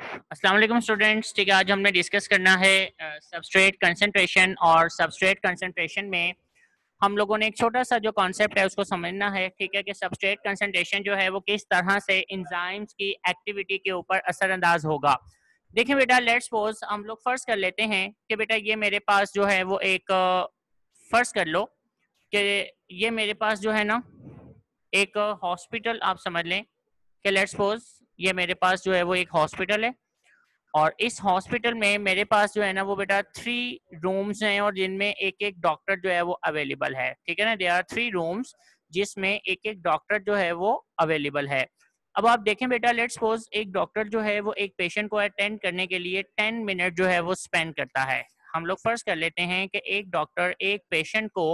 अस्सलाम वालेकुम स्टूडेंट्स। ठीक है, आज हमने डिस्कस करना है सबस्ट्रेट कंसंट्रेशन। और सबस्ट्रेट कंसंट्रेशन में हम लोगों ने एक छोटा सा जो कॉन्सेप्ट है उसको समझना है। ठीक है, कि सबस्ट्रेट कंसंट्रेशन जो है वो किस तरह से इंजाइम्स की एक्टिविटी के ऊपर असरअंदाज होगा। देखिए बेटा, लेट्स सपोज हम लोग फर्ज कर लेते हैं कि बेटा ये मेरे पास जो है वो एक फर्ज कर लो कि ये मेरे पास जो है ना एक हॉस्पिटल आप समझ लें कि लेट्स सपोज ये मेरे पास जो है वो एक हॉस्पिटल है। और इस हॉस्पिटल में मेरे पास जो है ना वो बेटा 3 रूम्स हैं और जिनमें एक एक डॉक्टर जो है वो अवेलेबल है। ठीक है ना, दे आर 3 रूम्स जिसमें एक एक डॉक्टर जो है वो अवेलेबल है। अब आप देखें बेटा, लेट्स सपोज एक डॉक्टर जो है वो एक पेशेंट को अटेंड करने के लिए 10 मिनट जो है वो स्पेंड करता है। हम लोग फर्ज कर लेते हैं कि एक डॉक्टर एक पेशेंट को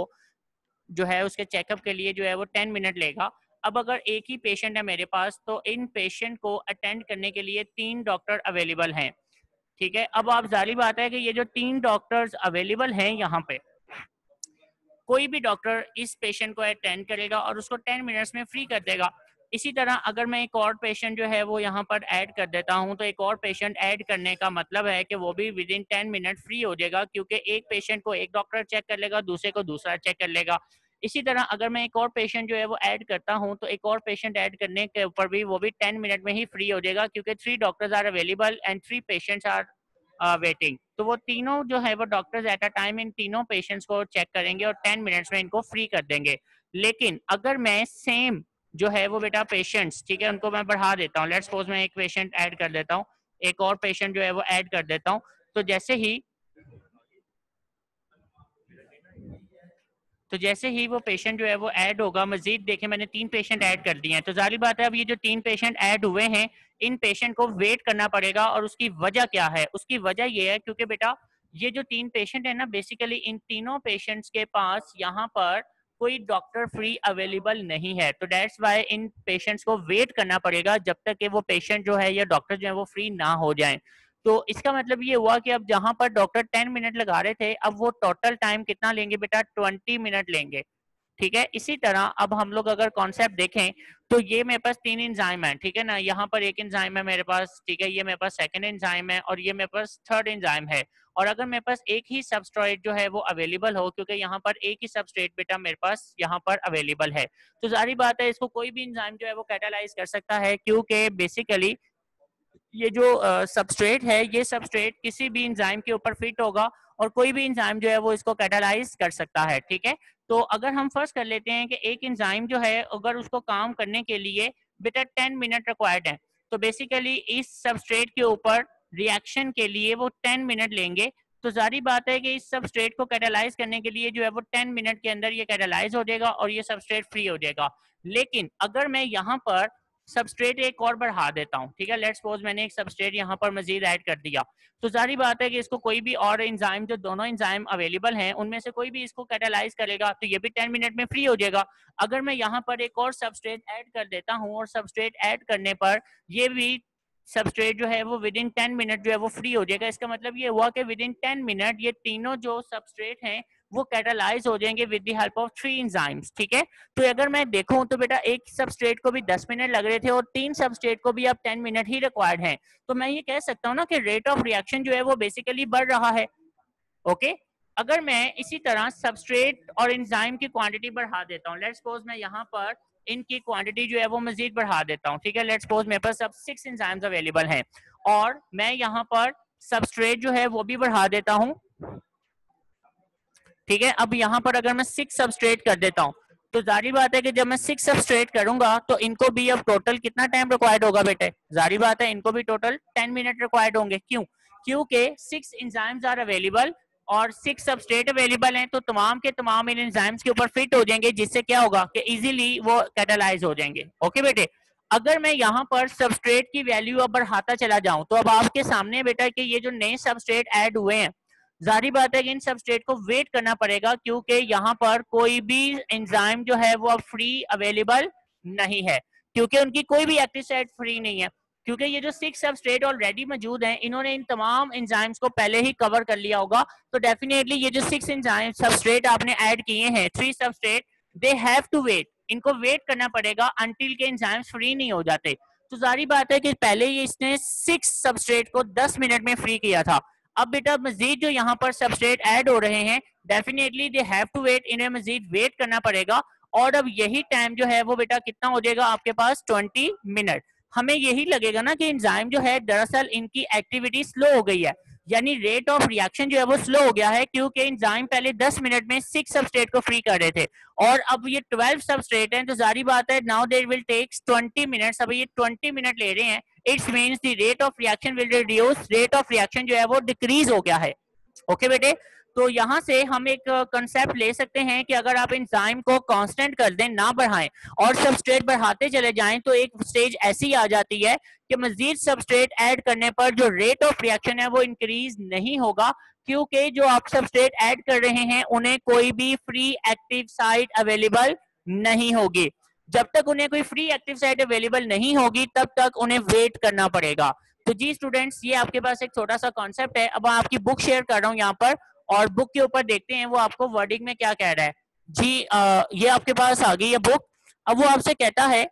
जो है उसके चेकअप के लिए जो है वो 10 मिनट लेगा। अब अगर एक ही पेशेंट है मेरे पास तो इन पेशेंट को अटेंड करने के लिए 3 डॉक्टर अवेलेबल हैं। ठीक है, अब आप जारी बात है कि ये जो 3 डॉक्टर्स अवेलेबल हैं यहाँ पे, कोई भी डॉक्टर इस पेशेंट को अटेंड करेगा और उसको 10 मिनट्स में फ्री कर देगा। इसी तरह अगर मैं एक और पेशेंट जो है वो यहाँ पर ऐड कर देता हूँ तो एक और पेशेंट ऐड करने का मतलब है कि वो भी विद इन 10 मिनट फ्री हो जाएगा, क्योंकि एक पेशेंट को एक डॉक्टर चेक कर लेगा, दूसरे को दूसरा चेक कर लेगा। इसी तरह अगर मैं एक और पेशेंट जो है वो ऐड करता हूँ तो एक और पेशेंट ऐड करने के ऊपर भी वो भी 10 मिनट में ही फ्री हो जाएगा, क्योंकि 3 doctors are available and 3 patients are waiting. तो वो तीनों जो है वो डॉक्टर्स एट अ टाइम इन तीनों पेशेंट्स को चेक करेंगे और 10 मिनट्स में इनको फ्री कर देंगे। लेकिन अगर मैं सेम जो है वो बेटा पेशेंट्स, ठीक है, उनको मैं बढ़ा देता हूँ। लेट्स सपोज मैं एक पेशेंट ऐड कर देता हूँ, एक और पेशेंट जो है वो ऐड कर देता हूँ। तो जैसे ही वो पेशेंट जो है वो ऐड होगा, मजीद देखें मैंने 3 पेशेंट ऐड कर दिए हैं, तो जारी बात है अब ये जो 3 पेशेंट ऐड हुए हैं इन पेशेंट को वेट करना पड़ेगा। और उसकी वजह क्या है? उसकी वजह ये है क्योंकि बेटा ये जो 3 पेशेंट है ना, बेसिकली इन तीनों पेशेंट्स के पास यहाँ पर कोई डॉक्टर फ्री अवेलेबल नहीं है। तो डेट्स वाई इन पेशेंट्स को वेट करना पड़ेगा जब तक कि वो पेशेंट जो है या डॉक्टर जो है वो फ्री ना हो जाए। तो इसका मतलब ये हुआ कि अब जहां पर डॉक्टर 10 मिनट लगा रहे थे, अब वो टोटल टाइम कितना लेंगे बेटा? 20 मिनट लेंगे। ठीक है, इसी तरह अब हम लोग अगर कॉन्सेप्ट देखें तो ये मेरे पास 3 एंजाइम है, ठीक है ना, यहाँ पर एक एंजाइम है मेरे पास, ठीक है, ये मेरे पास सेकंड एंजाइम है और ये मेरे पास थर्ड एंजाइम है। और अगर मेरे पास एक ही सबस्ट्रेट जो है वो अवेलेबल हो, क्योंकि यहाँ पर एक ही सबस्ट्रेट बेटा मेरे पास यहाँ पर अवेलेबल है, तो जारी बात है इसको कोई भी एंजाइम जो है वो कैटालाइज कर सकता है, क्योंकि बेसिकली ये जो सबस्ट्रेट है ये सबस्ट्रेट किसी भी एंजाइम के ऊपर फिट होगा और कोई भी एंजाइम जो है वो इसको कैटालाइज कर सकता है। ठीक है, तो अगर हम फर्स्ट कर लेते हैं कि एक एंजाइम जो है अगर उसको काम करने के लिए बेटा 10 मिनट रिक्वायर्ड है, तो बेसिकली इस सबस्ट्रेट के ऊपर रिएक्शन के लिए वो 10 मिनट लेंगे। तो जारी बात है कि इस सबस्ट्रेट को कैटालाइज करने के लिए जो है वो 10 मिनट के अंदर ये कैटालाइज हो जाएगा और ये सबस्ट्रेट फ्री हो जाएगा। लेकिन अगर मैं यहाँ पर सबस्ट्रेट एक और बढ़ा देता हूँ, ठीक है, लेट्स सपोज मैंने एक सबस्ट्रेट यहाँ पर मजीद ऐड कर दिया, तो जारी बात है कि इसको कोई भी और एंजाइम, जो दोनों एंजाइम अवेलेबल हैं उनमें से कोई भी इसको कैटालाइज करेगा तो ये भी 10 मिनट में फ्री हो जाएगा। अगर मैं यहाँ पर एक और सबस्ट्रेट ऐड कर देता हूँ और सबस्ट्रेट ऐड करने पर ये भी सबस्ट्रेट जो है वो विद इन 10 मिनट जो है वो फ्री हो जाएगा। इसका मतलब ये हुआ कि विद इन 10 मिनट ये तीनों जो सबस्ट्रेट हैं वो कैटालाइज हो जाएंगे with the help of 3 enzymes. ठीक है, तो अगर मैं देखूं तो बेटा एक सबस्ट्रेट को भी 10 मिनट लग रहे थे और 3 सबस्ट्रेट को भी अब 10 मिनट ही रिक्वायर्ड हैं, तो मैं ये कह सकता हूँ ना कि रेट ऑफ रिएक्शन जो है वो बेसिकली बढ़ रहा है। ओके, अगर मैं इसी तरह सबस्ट्रेट और एंजाइम की क्वांटिटी बढ़ा देता हूँ, लेट्स सपोज मैं यहाँ पर इनकी क्वांटिटी जो है वो मजीद बढ़ा देता हूँ, ठीक है, लेट्स सपोज मेरे पास अब 6 एंजाइम्स अवेलेबल हैं और मैं यहाँ पर सबस्ट्रेट जो है वो भी बढ़ा देता हूँ। ठीक है, अब यहाँ पर अगर मैं 6 सबस्ट्रेट कर देता हूँ तो जारी बात है कि जब मैं 6 सबस्ट्रेट करूंगा तो इनको भी अब टोटल कितना टाइम रिक्वायर्ड होगा बेटे? जारी बात है इनको भी टोटल 10 मिनट रिक्वायर्ड होंगे। क्यों? क्योंकि 6 एंजाइम्स आर अवेलेबल और 6 सबस्ट्रेट अवेलेबल हैं, तो तमाम के तमाम इन एंजाइम्स के ऊपर फिट हो जाएंगे, जिससे क्या होगा कि इजीली वो कैटालाइज हो जाएंगे। ओके बेटे, अगर मैं यहाँ पर सबस्ट्रेट की वैल्यू अब बढ़ाता चला जाऊं तो अब आपके सामने बेटा कि ये जो नए सबस्ट्रेट ऐड हुए हैं, जारी बात है कि इन सबस्ट्रेट को वेट करना पड़ेगा, क्योंकि यहाँ पर कोई भी एंजाइम जो है वो अब फ्री अवेलेबल नहीं है, क्योंकि उनकी कोई भी एक्टिव साइट फ्री नहीं है, क्योंकि ये जो 6 सबस्ट्रेट ऑलरेडी मौजूद हैं इन्होंने इन तमाम एंजाइम्स को पहले ही कवर कर लिया होगा। तो डेफिनेटली ये जो 6 एंजाइम सबस्ट्रेट आपने ऐड किए हैं, 3 substrate, they have to wait, इनको वेट करना पड़ेगा अनटिल के एंजाइम्स फ्री नहीं हो जाते। तो जारी बात है कि पहले ये इसने 6 सबस्ट्रेट को 10 मिनट में फ्री किया था। अब बेटा मजीद जो यहाँ पर सबस्ट्रेट ऐड हो रहे हैं, definitely they have to wait, इन्हें मजीद वेट करना पड़ेगा। और अब यही टाइम जो है वो बेटा कितना हो जाएगा आपके पास, 20 मिनट। हमें यही लगेगा ना कि एंजाइम जो है दरअसल इनकी एक्टिविटी स्लो हो गई है, यानी रेट ऑफ रिएक्शन जो है वो स्लो हो गया है, क्योंकि एंजाइम पहले 10 मिनट में 6 सबस्ट्रेट को फ्री कर रहे थे और अब ये 12 सबस्ट्रेट हैं, तो जारी बात है now they will takes 20 minutes. अब ये 20 मिनट ले रहे हैं, it's means the rate of reaction will reduce, rate of reaction जो है वो डिक्रीज हो गया है। ओके बेटे, तो यहाँ से हम एक कंसेप्ट ले सकते हैं कि अगर आप एंजाइम को कांस्टेंट कर दें, ना बढ़ाएं और सबस्ट्रेट बढ़ाते चले जाएं, तो एक स्टेज ऐसी आ जाती है कि मजीद सबस्ट्रेट ऐड करने पर जो रेट ऑफ रिएक्शन है वो इंक्रीज नहीं होगा, क्योंकि जो आप सबस्ट्रेट ऐड कर रहे हैं उन्हें कोई भी फ्री एक्टिव साइट अवेलेबल नहीं होगी। जब तक उन्हें कोई फ्री एक्टिव साइट अवेलेबल नहीं होगी तब तक उन्हें वेट करना पड़ेगा। तो जी स्टूडेंट्स, ये आपके पास एक छोटा सा कॉन्सेप्ट है। अब आपकी बुक शेयर कर रहा हूँ यहाँ पर, और बुक के ऊपर देखते हैं वो आपको वर्डिंग में क्या कह रहा है। जी ये आपके पास आ गई है बुक। अब वो आपसे कहता है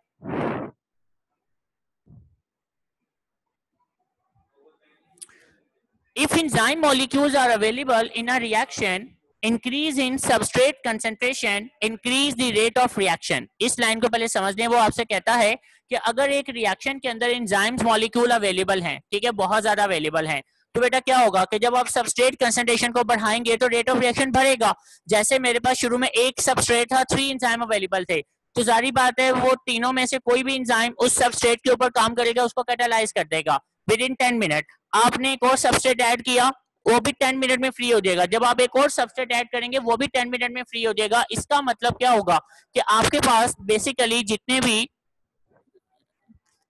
if enzyme molecules are available in a reaction, increase in substrate concentration increase the rate of reaction। इस लाइन को पहले समझ लें। वो आपसे कहता है कि अगर एक रिएक्शन के अंदर एंजाइम्स मॉलिक्यूल अवेलेबल हैं, ठीक है, बहुत ज्यादा अवेलेबल हैं, तो बेटा क्या होगा कि जब आप सबस्ट्रेट कंसंट्रेशन को बढ़ाएंगे तो रेट ऑफ रिएक्शन बढ़ेगा। जैसे मेरे पास शुरू में एक सबस्ट्रेट था, 3 एंजाइम अवेलेबल थे, तो जारी बात है वो तीनों में से कोई भी एंजाइम उस सबस्ट्रेट के ऊपर काम करेगा, उसको कैटालाइज कर देगा विद इन 10 मिनट। आपने एक और सबस्ट्रेट ऐड किया, वो भी 10 मिनट में फ्री हो जाएगा। जब आप एक और सबस्ट्रेट ऐड करेंगे वो भी 10 मिनट में फ्री हो जाएगा। इसका मतलब क्या होगा कि आपके पास बेसिकली जितने भी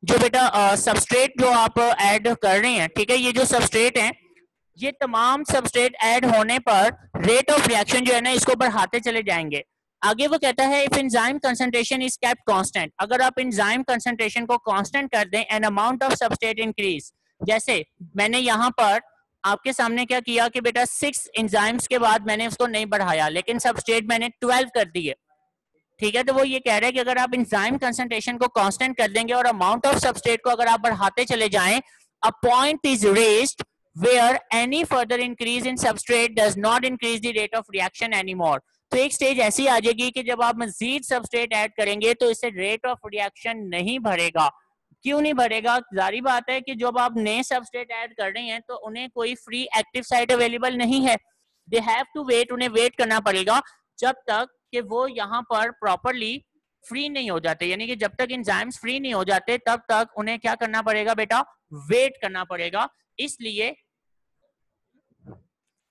जो बेटा सबस्ट्रेट जो आप ऐड कर रहे हैं, ठीक है, ये जो सबस्ट्रेट हैं, ये तमाम सबस्ट्रेट ऐड होने पर रेट ऑफ रिएक्शन जो है ना इसको बढ़ाते चले जाएंगे। आगे वो कहता है if enzyme concentration is kept constant, अगर आप एंजाइम कंसंट्रेशन को कांस्टेंट कर दें and amount of substrate increase. जैसे मैंने यहाँ पर आपके सामने क्या किया कि बेटा 6 एंजाइम्स के बाद मैंने उसको नहीं बढ़ाया, लेकिन सबस्ट्रेट मैंने 12 कर दिए, ठीक है। तो वो ये कह रहे हैं कि अगर आप एंजाइम कंसंट्रेशन को कांस्टेंट कर देंगे और अमाउंट ऑफ सबस्ट्रेट को अगर आप बढ़ाते चले जाएं, a point is raised where any further increase in substrate does not increase the rate of reaction anymore. तो एक स्टेज ऐसी आ जाएगी कि जब आप मजीद सबस्ट्रेट ऐड करेंगे तो इससे रेट ऑफ रिएक्शन नहीं बढ़ेगा। क्यों नहीं बढ़ेगा? जारी बात है कि जब आप नए सबस्ट्रेट ऐड कर रहे हैं तो उन्हें कोई फ्री एक्टिव साइट अवेलेबल नहीं है, दे हैव टू वेट, उन्हें वेट करना पड़ेगा जब तक कि वो यहाँ पर प्रॉपरली फ्री नहीं हो जाते, यानी कि जब तक एंजाइम्स फ्री नहीं हो जाते तब तक उन्हें क्या करना पड़ेगा बेटा, वेट करना पड़ेगा। इसलिए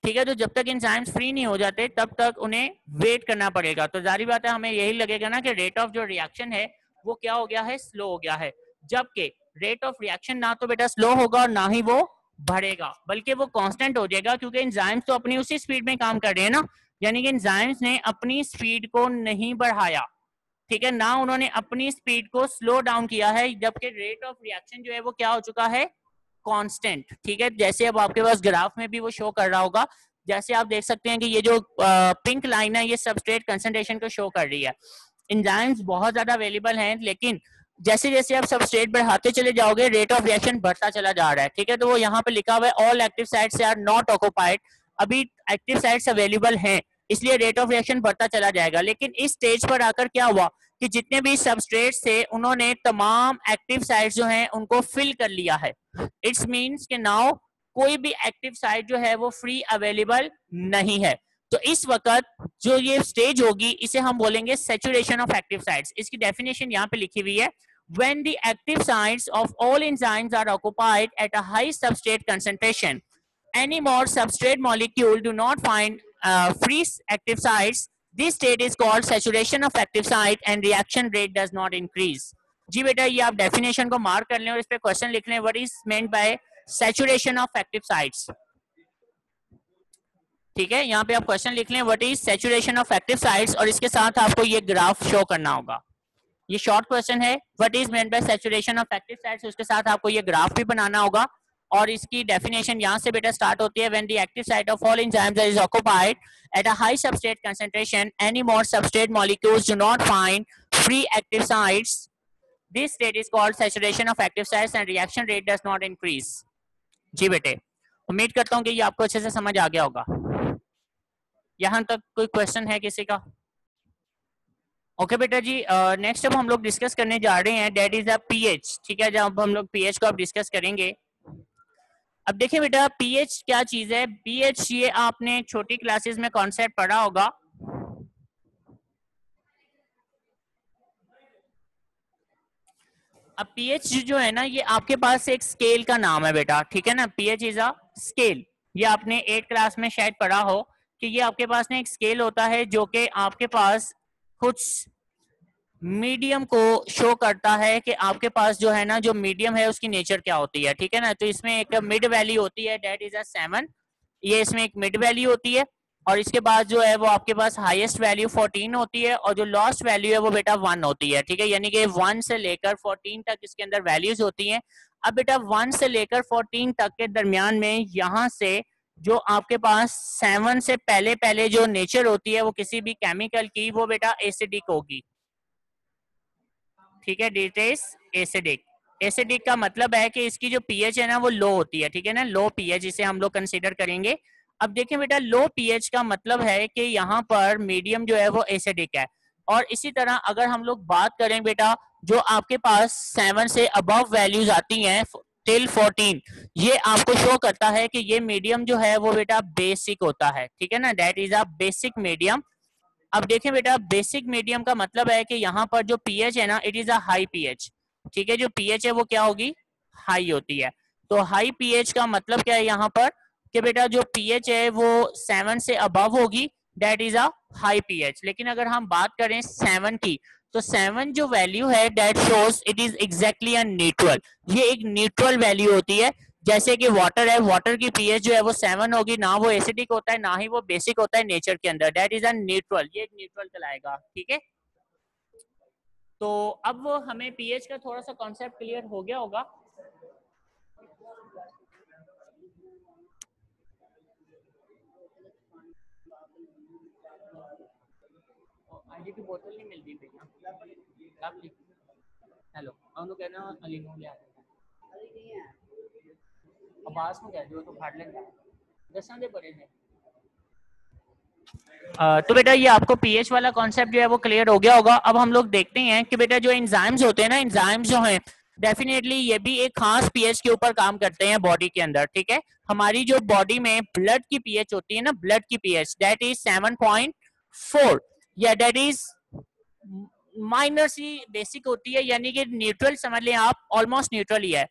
ठीक है, तो जब तक एंजाइम्स फ्री नहीं हो जाते तब तक उन्हें वेट करना पड़ेगा। तो जारी बात है हमें यही लगेगा ना कि रेट ऑफ जो रिएक्शन है वो क्या हो गया है, स्लो हो गया है, जबकि रेट ऑफ रिएक्शन ना तो बेटा स्लो होगा और ना ही वो बढ़ेगा, बल्कि वो कांस्टेंट हो जाएगा, क्योंकि एंजाइम्स तो अपनी उसी स्पीड में काम कर रहे हैं ना, यानी कि एंजाइम्स ने अपनी स्पीड को नहीं बढ़ाया, ठीक है, ना उन्होंने अपनी स्पीड को स्लो डाउन किया है, जबकि रेट ऑफ रिएक्शन जो है वो क्या हो चुका है, कांस्टेंट। ठीक है, जैसे अब आपके पास ग्राफ में भी वो शो कर रहा होगा, जैसे आप देख सकते हैं कि ये जो पिंक लाइन है ये सबस्ट्रेट कंसंट्रेशन को शो कर रही है। एंजाइम्स बहुत ज्यादा अवेलेबल हैं, लेकिन जैसे जैसे आप सबस्ट्रेट बढ़ाते चले जाओगे रेट ऑफ रिएक्शन बढ़ता चला जा रहा है। ठीक है, तो वो यहाँ पे लिखा हुआ है all active sites are not occupied, अभी एक्टिव साइट्स अवेलेबल हैं, इसलिए रेट ऑफ रिएक्शन बढ़ता चला जाएगा। लेकिन इस स्टेज पर आकर क्या हुआ कि जितने भी सबस्ट्रेट्स थे उन्होंने तमाम एक्टिव साइट्स जो हैं उनको फिल कर लिया है। इट्स मीन्स कि नाउ कोई भी एक्टिव साइट जो है वो फ्री अवेलेबल नहीं है। तो इस वक्त जो ये स्टेज होगी इसे हम बोलेंगे सैचुरेशन ऑफ एक्टिव साइट्स। इसकी डेफिनेशन यहाँ पे लिखी हुई है, when the active sites of all enzymes are occupied at a high substrate concentration, any more substrate molecule do not find free active sites, this state is called saturation of active site and reaction rate does not increase। जी बेटा ये आप definition को mark कर लें और इस पे question लिख लें, what is meant by saturation of active sites. ठीक है, यहाँ पे आप क्वेश्चन लिख लें what is saturation of active sites, और इसके साथ आपको ये ग्राफ शो करना होगा। ये शॉर्ट क्वेश्चन है, what is meant by saturation of active sites, उसके साथ आपको ये ग्राफ भी बनाना होगा। और इसकी डेफिनेशन यहाँ से बेटा स्टार्ट होती है, when the active site of all enzymes is occupied at a high substrate concentration, any more substrate molecules do not find free active sites, this state is called saturation of active sites and reaction rate does not increase. जी बेटे, उम्मीद करता हूँ कि ये आपको अच्छे से समझ आ गया होगा। यहाँ तक कोई क्वेश्चन है किसी का? ओके बेटा जी, नेक्स्ट अब हम लोग डिस्कस करने जा रहे हैं दैट इज अ पीएच। ठीक है, जब हम लोग पीएच को अब डिस्कस करेंगे। अब देखिए बेटा, पीएच क्या चीज है? पीएच ये आपने छोटी क्लासेस में कॉन्सेप्ट पढ़ा होगा। अब पीएच जो है ना, ये आपके पास एक स्केल का नाम है बेटा। ठीक है ना, पीएच इज अ स्केल। ये आपने 8 क्लास में शायद पढ़ा हो कि ये आपके पास ना एक स्केल होता है जो कि आपके पास कुछ मीडियम को शो करता है कि आपके पास जो है ना, जो मीडियम है उसकी नेचर क्या होती है। ठीक है ना, तो इसमें एक मिड वैल्यू होती है दैट इज अ 7। ये इसमें एक मिड वैल्यू होती है, और इसके बाद जो है वो आपके पास हाईएस्ट वैल्यू 14 होती है, और जो लास्ट वैल्यू है वो बेटा 1 होती है। ठीक है, यानी कि 1 से लेकर 14 तक इसके अंदर वैल्यूज होती हैं। अब बेटा 1 से लेकर 14 तक के दरमियान में यहाँ से जो आपके पास 7 से पहले पहले जो नेचर होती है वो किसी भी केमिकल की, वो बेटा एसिडिक होगी। ठीक है, इट इज एसिडिक। एसिडिक का मतलब है कि इसकी जो पीएच है ना वो लो होती है। ठीक है ना, लो पीएच इसे हम लोग कंसीडर करेंगे। अब देखिए बेटा, लो पीएच का मतलब है कि यहाँ पर मीडियम जो है वो एसिडिक है। और इसी तरह अगर हम लोग बात करें बेटा, जो आपके पास 7 से अबव वैल्यूज आती हैं टिल 14, ये आपको शो करता है कि ये मीडियम जो है वो बेटा बेसिक होता है। ठीक है ना, that is a basic medium. अब देखें बेटा, बेसिक मीडियम का मतलब है कि यहाँ पर जो पीएच है ना, it is a high pH. ठीक है, जो पीएच है वो क्या होगी? हाई होती है। तो हाई पीएच का मतलब क्या है यहाँ पर कि बेटा जो पीएच है वो 7 से अबव होगी, that is a high pH. लेकिन अगर हम बात करें 7 की, तो 7 जो वैल्यू है that shows it is exactly a neutral. ये एक न्यूट्रल वैल्यू होती है। जैसे कि वाटर है, वाटर की पीएच जो है वो 7 होगी, ना वो एसिडिक होता है ना ही वो बेसिक होता है नेचर के अंदर, दैट इज अ न्यूट्रल। ये एक न्यूट्रल कहलाएगा। ठीक है, तो अब वो हमें पीएच का थोड़ा सा कॉन्सेप्ट क्लियर हो गया होगा। आगे की बोतल नहीं मिलती भैया, आप हेलो ਉਹਨੂੰ कहना अली ਨੂੰ ਲਿਆ ਦੇ आवाज में कह दियो तो फाड़ लेंगे दसां दे बड़े ने। तो बेटा ये आपको पीएच वाला कॉन्सेप्ट जो है वो क्लियर हो गया होगा। अब हम लोग देखते हैं कि बेटा जो एंजाइम्स होते हैं ना, एंजाइम्स जो हैं डेफिनेटली ये भी एक खास पीएच के ऊपर काम करते हैं बॉडी के अंदर। ठीक है, हमारी जो बॉडी में ब्लड की पीएच होती है ना, ब्लड की पीएच दैट इज 7.4, या दैट इज माइनर सी बेसिक होती है, यानी कि न्यूट्रल समझ लें आप, ऑलमोस्ट न्यूट्रल ही है।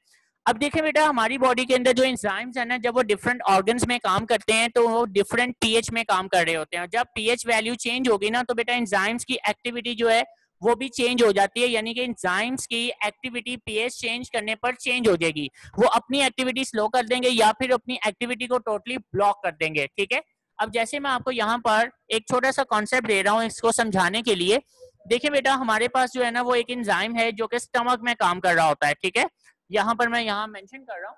अब देखें बेटा, हमारी बॉडी के अंदर जो एंजाइम्स है ना, जब वो डिफरेंट ऑर्गन्स में काम करते हैं तो वो डिफरेंट पीएच में काम कर रहे होते हैं। जब पीएच वैल्यू चेंज होगी ना, तो बेटा एंजाइम्स की एक्टिविटी जो है वो भी चेंज हो जाती है, यानी कि एंजाइम्स की एक्टिविटी पीएच चेंज करने पर चेंज हो जाएगी। वो अपनी एक्टिविटी स्लो कर देंगे या फिर अपनी एक्टिविटी को टोटली ब्लॉक कर देंगे। ठीक है, अब जैसे मैं आपको यहाँ पर एक छोटा सा कॉन्सेप्ट दे रहा हूँ इसको समझाने के लिए। देखिए बेटा, हमारे पास जो है ना वो एक एंजाइम है जो कि स्टमक में काम कर रहा होता है। ठीक है, यहाँ पर मैं यहाँ मेंशन कर रहा हूँ।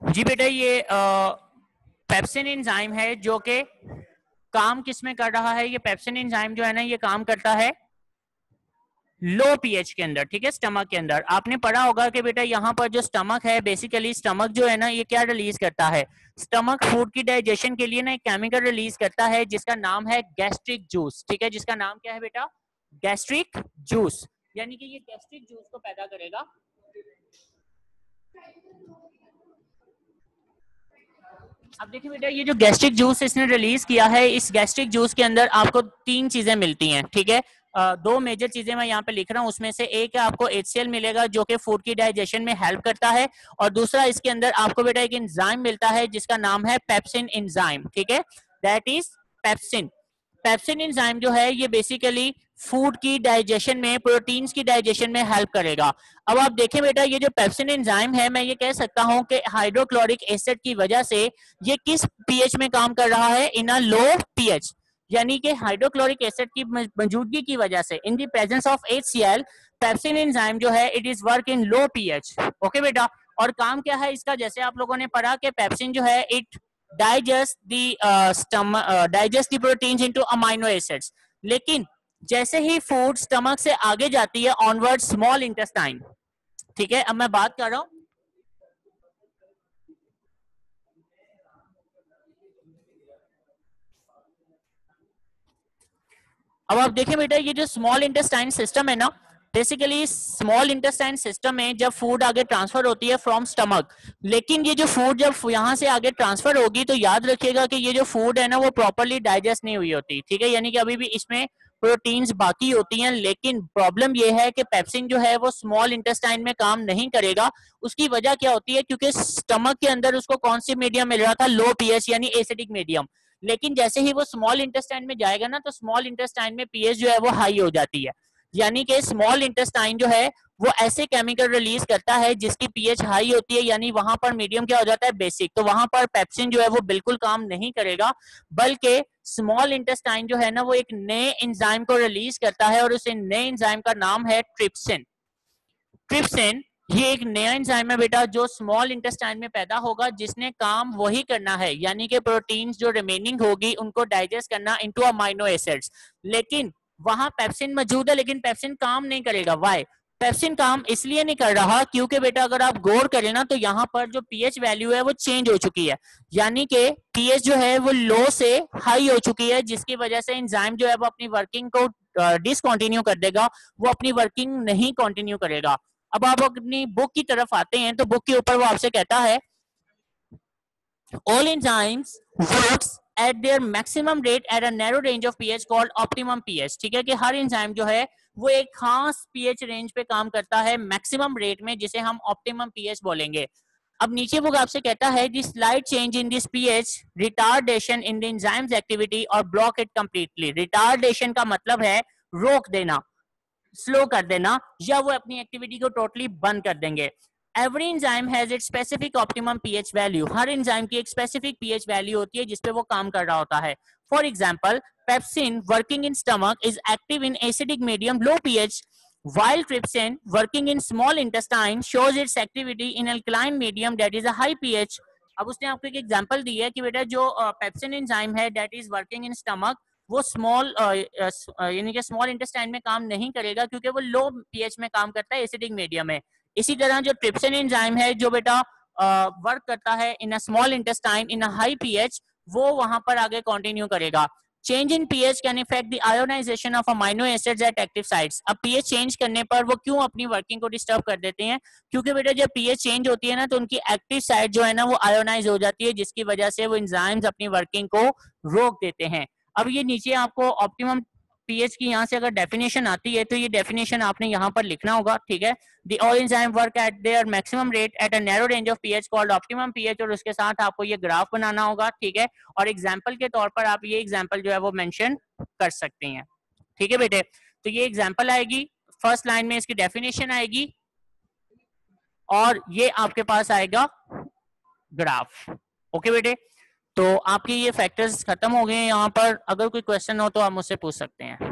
जी बेटा, ये पेप्सिन एंजाइम है जो कि काम किस में कर रहा है? ये पेप्सिन एंजाइम जो है ना, ये काम करता है लो पीएच के अंदर। ठीक है, स्टमक के अंदर आपने पढ़ा होगा कि बेटा यहाँ पर जो स्टमक है, बेसिकली स्टमक जो है ना ये क्या रिलीज करता है? स्टमक फूड की डाइजेशन के लिए ना एक केमिकल रिलीज करता है जिसका नाम है गैस्ट्रिक जूस। ठीक है, जिसका नाम क्या है बेटा? Gastric juice. यानी कि ये गैस्ट्रिक जूस को पैदा करेगा। अब देखिए बेटा, ये जो गैस्ट्रिक जूस इसने रिलीज किया है, इस गैस्ट्रिक जूस के अंदर आपको 3 चीजें मिलती हैं। ठीक है, 2 मेजर चीजें मैं यहाँ पे लिख रहा हूँ, उसमें से एक है आपको HCl मिलेगा जो कि फूड की डाइजेशन में हेल्प करता है, और दूसरा इसके अंदर आपको बेटा एक एंजाइम मिलता है जिसका नाम है पेप्सिन एंजाइम। ठीक है, that is pepsin. Pepsin enzyme जो है ये बेसिकली फूड की डाइजेशन में, प्रोटीन्स की डाइजेशन में हेल्प करेगा। अब आप देखें बेटा, ये जो पेप्सिन एंजाइम है, मैं ये कह सकता हूं कि हाइड्रोक्लोरिक एसिड की वजह से ये किस पीएच में काम कर रहा है? In a low pH. यानी कि हाइड्रोक्लोरिक एसिड की मौजूदगी की वजह से, in the presence of HCl, pepsin enzyme जो है it is work in low pH. Okay बेटा, और काम क्या है इसका, जैसे आप लोगों ने पढ़ा कि पेप्सिन जो है it digest the proteins into amino acids. लेकिन जैसे ही फूड स्टमक से आगे जाती है ऑनवर्ड स्मॉल इंटेस्टाइन, ठीक है, अब मैं बात कर रहा हूं, अब आप देखें बेटा ये जो स्मॉल इंटेस्टाइन सिस्टम है ना, बेसिकली स्मॉल इंटेस्टाइन सिस्टम में जब फूड आगे ट्रांसफर होती है फ्रॉम स्टमक, लेकिन ये जो फूड जब यहाँ से आगे ट्रांसफर होगी तो याद रखिएगा कि ये जो फूड है ना वो प्रॉपरली डाइजेस्ट नहीं हुई होती, ठीक है, यानी कि अभी भी इसमें प्रोटीन्स बाकी होती हैं। लेकिन प्रॉब्लम ये है कि पेप्सिन जो है वो स्मॉल इंटेस्टाइन में काम नहीं करेगा। उसकी वजह क्या होती है, क्योंकि स्टमक के अंदर उसको कौन सी मीडियम मिल रहा था, लो पीएच यानी एसिडिक मीडियम। लेकिन जैसे ही वो स्मॉल इंटेस्टाइन में जाएगा ना तो स्मॉल इंटेस्टाइन में पीएच जो है वो हाई हो जाती है, यानी कि स्मॉल इंटेस्टाइन जो है वो ऐसे केमिकल रिलीज करता है जिसकी पीएच हाई होती है, यानी वहां पर मीडियम क्या हो जाता है, बेसिक। तो वहां पर पेप्सिन जो है वो बिल्कुल काम नहीं करेगा, बल्कि स्मॉल इंटेस्टाइन जो है ना वो एक नए एंजाइम को रिलीज करता है और उस नए एंजाइम का नाम है ट्रिप्सिन। ट्रिप्सिन ये एक नया एंजाइम है बेटा जो स्मॉल इंटेस्टाइन में पैदा होगा, जिसने काम वही करना है, यानी कि प्रोटीन्स जो रिमेनिंग होगी उनको डाइजेस्ट करना इनटू अमाइनो एसिड्स। लेकिन वहां पेप्सिन मौजूद है लेकिन पेप्सिन काम नहीं करेगा। वाई? पेप्सिन काम इसलिए नहीं कर रहा क्योंकि बेटा अगर आप गौर करें ना तो यहाँ पर जो पीएच वैल्यू है वो चेंज हो चुकी है, यानी कि पीएच जो है वो लो से हाई हो चुकी है, जिसकी वजह से एंजाइम जो है वो अपनी वर्किंग को डिसकंटिन्यू कर देगा, वो अपनी वर्किंग नहीं कंटिन्यू करेगा। अब आप अपनी बुक की तरफ आते हैं तो बुक के ऊपर वो आपसे कहता है all enzymes works at their maximum rate at a narrow range of pH called optimum pH। ठीक है कि हर एंजाइम जो है वो एक खास pH रेंज पे काम करता है मैक्सिमम रेट में, जिसे हम ऑप्टिमम pH बोलेंगे। अब नीचे वो आपसे कहता है the slide change in this pH retardation in the enzymes activity और ब्लॉक इट कंप्लीटली। रिटार्डेशन का मतलब है रोक देना, स्लो कर देना, या वो अपनी एक्टिविटी को टोटली बंद कर देंगे। Every enzyme has its specific optimum pH value. Her enzyme की एक स्पेसिफिक पीएच वैल्यू होती है जिसपे वो काम कर रहा होता है। For example pepsin working in stomach is active in acidic medium low pH, while trypsin working in small intestine shows its activity in alkaline medium that is a high pH। अब उसने आपको एक एग्जांपल दी है कि बेटा जो pepsin enzyme है that is working in stomach, वो स्मॉल यानी कि स्मॉल इंटेस्टाइन में काम नहीं करेगा क्योंकि वो लो पीएच में काम करता है, एसिडिक मीडियम में। इसी तरह जो ट्रिप्सिन एंजाइम है जो बेटा वर्क करता है in a small intestine in a high pH, वो वहां पर आगे कंटिन्यू करेगा। Change in pH can effect the ionization of amino acids at active sites. अब पीएच चेंज करने पर वो क्यों अपनी वर्किंग को डिस्टर्ब कर देते हैं, क्योंकि बेटा जब पीएच चेंज होती है ना तो उनकी एक्टिव साइट जो है ना वो आयोनाइज हो जाती है, जिसकी वजह से वो एंजाइम्स अपनी वर्किंग को रोक देते हैं। अब ये नीचे आपको ऑप्टिमम पीएच की यहाँ से अगर डेफिनेशन आती है तो ये डेफिनेशन आपने यहाँ पर लिखना होगा, ठीक है। The all enzyme work at there maximum rate at a narrow range of pH called optimum pH, और उसके साथ आपको ये ग्राफ बनाना होगा, ठीक है। और एग्जाम्पल के तौर पर आप ये एग्जाम्पल जो है वो मेंशन कर सकते हैं, ठीक है बेटे। तो ये एग्जाम्पल आएगी, फर्स्ट लाइन में इसकी डेफिनेशन आएगी और ये आपके पास आएगा ग्राफ। ओके बेटे, तो आपके ये फैक्टर्स खत्म हो गए हैं यहाँ पर। अगर कोई क्वेश्चन हो तो आप मुझसे पूछ सकते हैं।